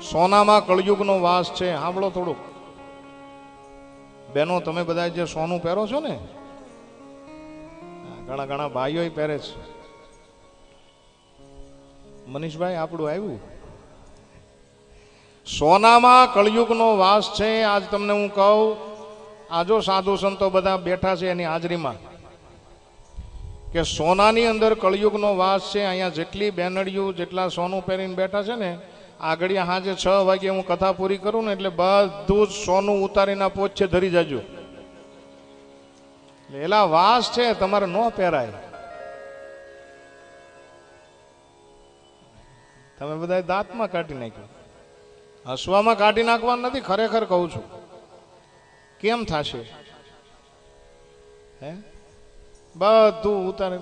સોનામાં કળયુગનો વાસ છે. સાંભળો થોડુંક બેનો, તમે બધા જે સોનું પહેરો છો ને, ઘણા ઘણા ભાઈઓ પહેરે છે. મનીષભાઈ આપણું આવ્યું. સોનામાં કળયુગનો વાસ છે. આજ તમને હું કહું, આજો સાધુ સંતો બધા બેઠા છે એની હાજરીમાં, કે સોનાની અંદર કળયુગનો વાસ છે. અહીંયા જેટલી બેનડીયું જેટલા સોનું પહેરીને બેઠા છે ને, આગળ સાંજે 6 વાગે હું કથા પૂરી કરું ને એટલે બધું જ સોનું ઉતારીને પોછે ધરી જાજો. એલા વાસ છે, તમારે ન પહેરાય. તમે બધા દાંતમાં કાઢી નાખ્યું, હસવામાં કાઢી નાખવાનું નથી, ખરેખર કહું છું. કેમ થશે? હે બધું ઉતારે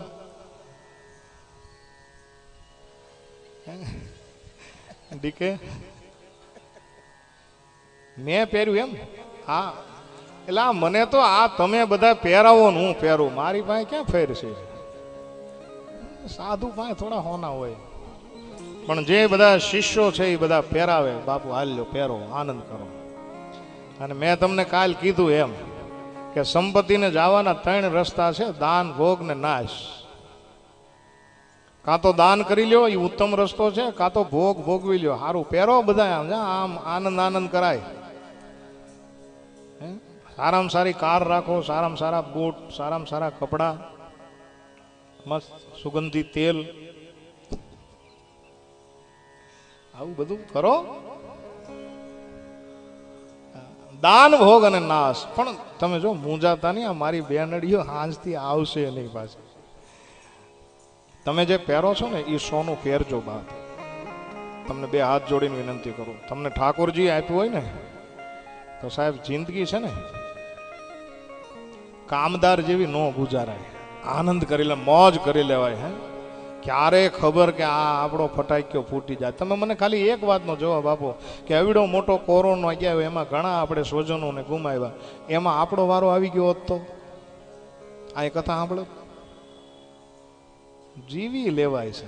ડીકે મેં પહેર્યું એમ? હા, એટલે મને તો આ તમે બધા પહેરાવો ને હું પહેરું, મારી પાસે ક્યાં ફેર છે? સાધુ પાસે થોડા હોના હોય, પણ જે બધા શિષ્યો છે એ બધા પહેરાવે. બાપુ હાલ્યો પહેરો, આનંદ કરો. અને મેં તમને કાલ કીધું એમ કે સંપત્તિને જવાના 3 રસ્તા છે: દાન, ભોગ ને નાશ. કાં તો દાન કરી લ્યો, એ ઉત્તમ રસ્તો છે, કાં તો ભોગ ભોગવી લ્યો. સારું પહેરો બધા, આમ આનંદ આનંદ કરાય. સારામાં સારી કાર રાખો, સારામાં સારા બૂટ, સારામાં સારા કપડા, મસ્ત સુગંધી તેલ, આવું બધું કરો. દાન, ભોગ અને નાશ. પણ તમે જો મૂંઝાતા નહીં, આ મારી બેનડીઓ હાંજથી આવશે નહીં પાછી. તમે જે પહેરો છો ને એ સોનું પહેરજો. બાપ તમને 2 હાથ જોડીને વિનંતી કરું, તમને ઠાકોરજી આપ્યું હોય ને તો સાહેબ જિંદગી છે ને કામદાર જેવી ન ગુજારાય. આનંદ કરી લે, મોજ કરી લેવાય. હે ક્યારે ખબર કે આ આપણો ફટાક્યો ફૂટી જાય. તમે મને ખાલી એક વાતનો જવાબ આપો કે એવડો મોટો કોરોનો ગયા હોય, એમાં ઘણા આપણે સ્વજનોને ગુમાવ્યા, એમાં આપણો વારો આવી ગયો હોત તો? આ કથા સાંભળો, જીવી લેવાય છે,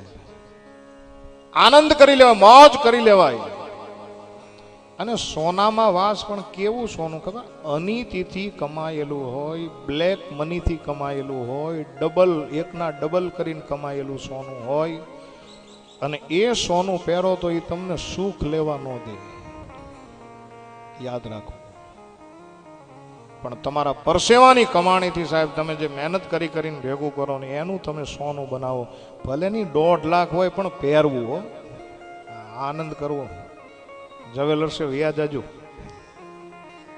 આનંદ કરી લેવાય, મોજ કરી લેવાય. અને સોનામાં વાસ પણ કેવું સોનું ખબર? અનિતિથી કમાયેલું હોય, બ્લેક મનીથી કમાયેલું હોય, ડબલ એકના ડબલ કરીને કમાયેલું સોનું હોય. અને એ સોનું પહેરો તો એ તમને સુખ લેવા ન દે, યાદ રાખો. પણ તમારા પરસેવાની કમાણીથી સાહેબ તમે જે મહેનત કરી કરીને ભેગું કરો ને એનું તમે સોનું બનાવો. ભલે ની 1.5 લાખ હોય પણ પહેરવું હો, આનંદ કરવો. જવેલર્સે વ્યાજ જાજો.